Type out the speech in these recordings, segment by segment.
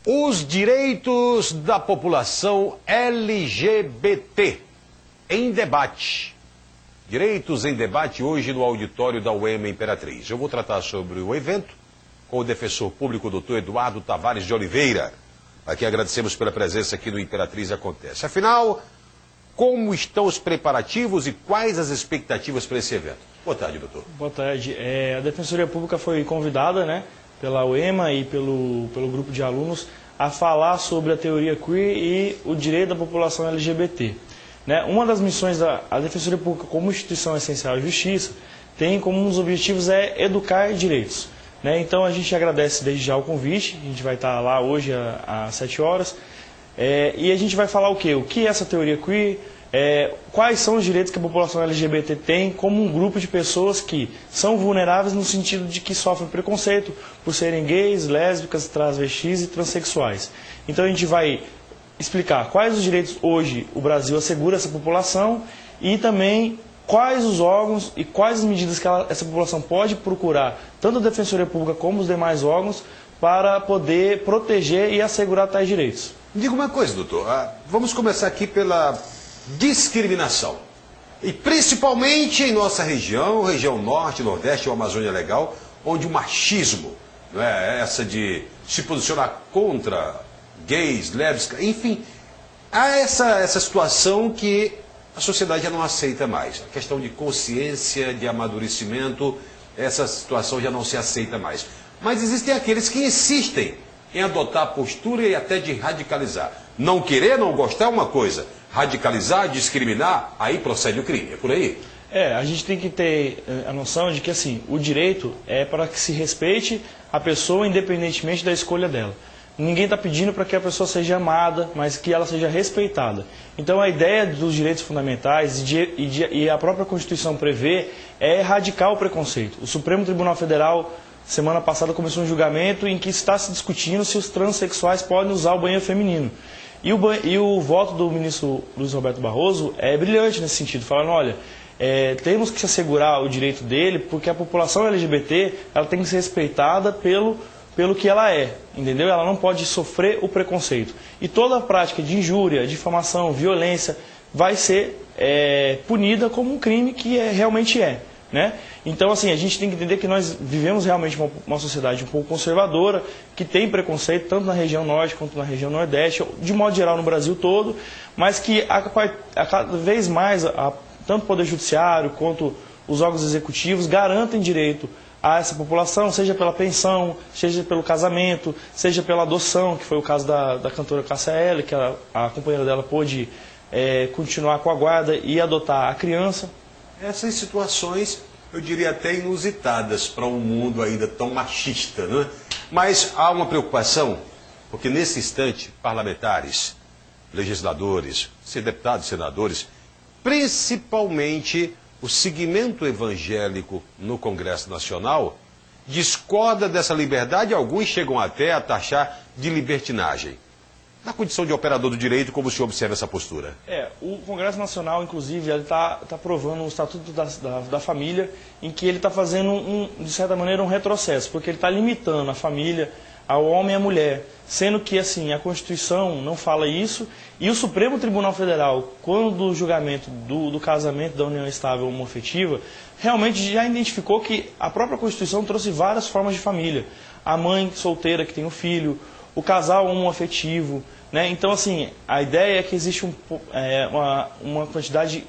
Os direitos da população LGBT em debate. Direitos em debate hoje no auditório da UEMA Imperatriz. Eu vou tratar sobre o evento com o defensor público, Dr. Eduardo Tavares de Oliveira, a quem agradecemos pela presença aqui no Imperatriz Acontece. Afinal, como estão os preparativos e quais as expectativas para esse evento? Boa tarde, doutor. Boa tarde. A Defensoria Pública foi convidada, pela UEMA e pelo grupo de alunos a falar sobre a teoria queer e o direito da população LGBT. Uma das missões da Defensoria Pública como instituição essencial à justiça tem como um dos objetivos educar direitos. Então a gente agradece desde já o convite, a gente vai estar lá hoje às 7 horas, e a gente vai falar o quê? O que é essa teoria queer? Quais são os direitos que a população LGBT tem como um grupo de pessoas que são vulneráveis no sentido de que sofrem preconceito por serem gays, lésbicas, transvestis e transexuais. Então a gente vai explicar quais os direitos hoje o Brasil assegura a essa população e também quais os órgãos e quais as medidas que essa população pode procurar, tanto a Defensoria Pública como os demais órgãos, para poder proteger e assegurar tais direitos. Diga uma coisa, doutor. Vamos começar aqui pela discriminação. E principalmente em nossa região norte, nordeste ou Amazônia Legal, onde o machismo, essa de se posicionar contra gays, lésbicas, enfim, há essa situação que a sociedade já não aceita mais. A questão de consciência, de amadurecimento, essa situação já não se aceita mais. Mas existem aqueles que insistem em adotar a postura e até de radicalizar. Não querer, não gostar é uma coisa. Radicalizar, discriminar, aí procede o crime. É por aí? A gente tem que ter a noção de que o direito é para que se respeite a pessoa independentemente da escolha dela. Ninguém está pedindo para que a pessoa seja amada, mas que ela seja respeitada. Então a ideia dos direitos fundamentais e a própria Constituição prevê é erradicar o preconceito. O Supremo Tribunal Federal, semana passada, começou um julgamento em que está se discutindo se os transexuais podem usar o banheiro feminino. E o voto do ministro Luiz Roberto Barroso é brilhante nesse sentido, falando, olha, temos que assegurar o direito dele, porque a população LGBT ela tem que ser respeitada pelo que ela é, entendeu? Ela não pode sofrer o preconceito. E toda a prática de injúria, difamação, violência vai ser punida como um crime que realmente é. Então, a gente tem que entender que nós vivemos realmente uma sociedade um pouco conservadora, que tem preconceito tanto na região norte quanto na região nordeste, de modo geral no Brasil todo, mas que a cada vez mais, tanto o Poder Judiciário quanto os órgãos executivos garantem direito a essa população, seja pela pensão, seja pelo casamento, seja pela adoção, que foi o caso da cantora Cássia Eller, que a companheira dela pôde continuar com a guarda e adotar a criança. Essas situações, eu diria até inusitadas para um mundo ainda tão machista, Mas há uma preocupação, porque nesse instante, parlamentares, legisladores, deputados, senadores, principalmente o segmento evangélico no Congresso Nacional, discorda dessa liberdade, alguns chegam até a taxar de libertinagem. Na condição de operador do direito, como o senhor observa essa postura? O Congresso Nacional, inclusive, ele está aprovando o Estatuto da Família, em que ele está fazendo, de certa maneira, um retrocesso, porque ele está limitando a família ao homem e à mulher, sendo que a Constituição não fala isso, e o Supremo Tribunal Federal, quando do julgamento do casamento da união estável homoafetiva, realmente já identificou que a própria Constituição trouxe várias formas de família. A mãe solteira que tem um filho, o casal homoafetivo, Então, a ideia é que existe uma quantidade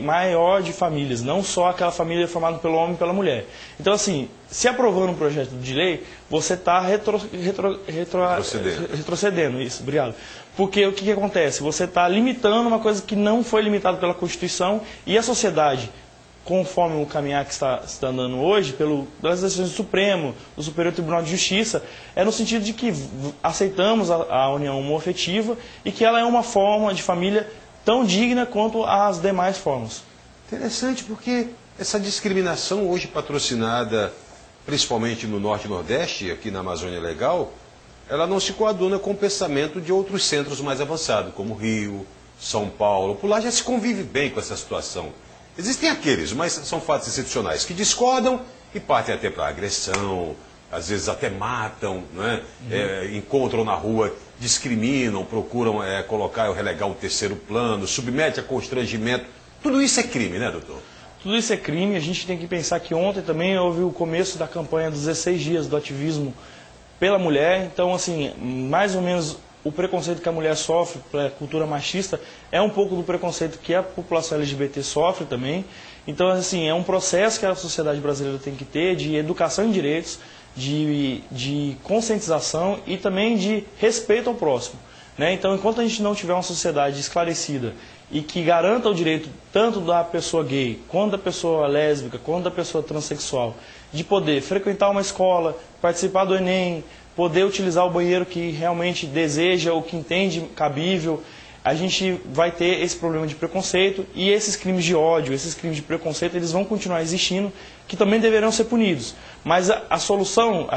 maior de famílias, não só aquela família formada pelo homem e pela mulher. Então, se aprovando um projeto de lei, você está retrocedendo. Isso, obrigado. Porque o que acontece? Você está limitando uma coisa que não foi limitada pela Constituição e a sociedade, conforme o caminhar que está andando hoje, pelas decisões do Supremo, do Superior Tribunal de Justiça, é no sentido de que aceitamos a união homoafetiva e que ela é uma forma de família tão digna quanto as demais formas. Interessante, porque essa discriminação hoje patrocinada principalmente no Norte e Nordeste, aqui na Amazônia Legal, ela não se coaduna com o pensamento de outros centros mais avançados, como Rio, São Paulo. Por lá já se convive bem com essa situação. Existem aqueles, mas são fatos excepcionais, que discordam e partem até para agressão, às vezes até matam, não é? Encontram na rua, discriminam, procuram colocar ou relegar o terceiro plano, submete a constrangimento. Tudo isso é crime, né, doutor? Tudo isso é crime. A gente tem que pensar que ontem também houve o começo da campanha dos 16 dias do ativismo pela mulher. Então, assim, mais ou menos o preconceito que a mulher sofre pela cultura machista é um pouco do preconceito que a população LGBT sofre também. Então, assim, é um processo que a sociedade brasileira tem que ter de educação em direitos, de conscientização e também de respeito ao próximo, né? Então, enquanto a gente não tiver uma sociedade esclarecida e que garanta o direito tanto da pessoa gay, quanto da pessoa lésbica, quanto da pessoa transexual, de poder frequentar uma escola, participar do Enem, poder utilizar o banheiro que realmente deseja ou que entende cabível, a gente vai ter esse problema de preconceito e esses crimes de ódio, esses crimes de preconceito, eles vão continuar existindo, que também deverão ser punidos. Mas a solução,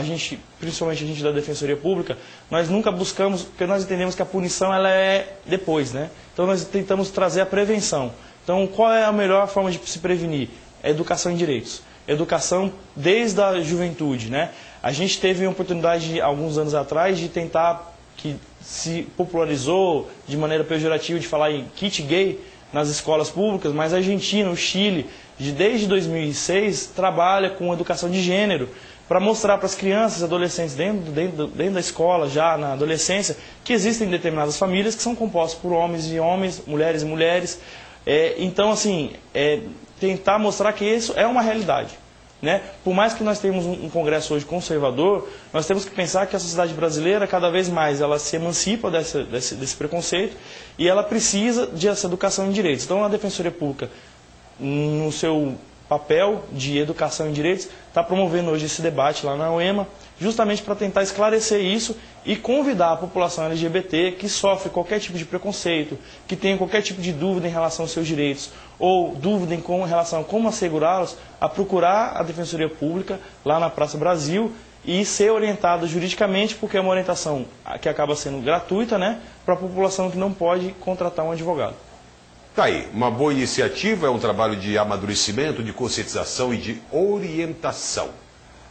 principalmente a gente da Defensoria Pública, nós nunca buscamos, porque nós entendemos que a punição ela é depois, né? Então nós tentamos trazer a prevenção. Então qual é a melhor forma de se prevenir? É educação em direitos. Educação desde a juventude, né? A gente teve a oportunidade, alguns anos atrás, de tentar, que se popularizou de maneira pejorativa, de falar em kit gay nas escolas públicas, mas a Argentina, o Chile, desde 2006, trabalha com educação de gênero para mostrar para as crianças e adolescentes dentro da escola, já na adolescência, que existem determinadas famílias que são compostas por homens e homens, mulheres e mulheres. Então, assim, tentar mostrar que isso é uma realidade, né? Por mais que nós tenhamos um Congresso hoje conservador, nós temos que pensar que a sociedade brasileira, cada vez mais, ela se emancipa desse preconceito e ela precisa dessa educação em direitos. Então, a Defensoria Pública, no seu papel de educação em direitos, está promovendo hoje esse debate lá na UEMA, justamente para tentar esclarecer isso e convidar a população LGBT que sofre qualquer tipo de preconceito, que tem qualquer tipo de dúvida em relação aos seus direitos, ou dúvida em relação a como assegurá-los, a procurar a Defensoria Pública lá na Praça Brasil e ser orientado juridicamente, porque é uma orientação que acaba sendo gratuita, né, para a população que não pode contratar um advogado. Tá aí, uma boa iniciativa, é um trabalho de amadurecimento, de conscientização e de orientação.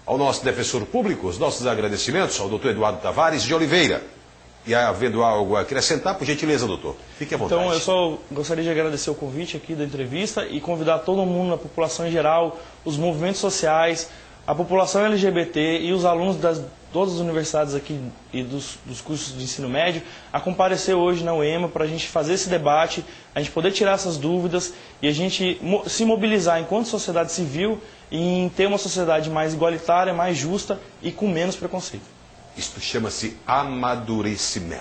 Ao nosso defensor público, os nossos agradecimentos ao doutor Eduardo Tavares de Oliveira. E havendo algo a acrescentar, por gentileza, doutor, fique à vontade. Então, eu só gostaria de agradecer o convite aqui da entrevista e convidar todo mundo, a população em geral, os movimentos sociais, a população LGBT e os alunos das todas as universidades aqui e dos cursos de ensino médio a comparecer hoje na UEMA para a gente fazer esse debate, a gente poder tirar essas dúvidas e a gente se mobilizar enquanto sociedade civil em ter uma sociedade mais igualitária, mais justa e com menos preconceito. Isto chama-se amadurecimento.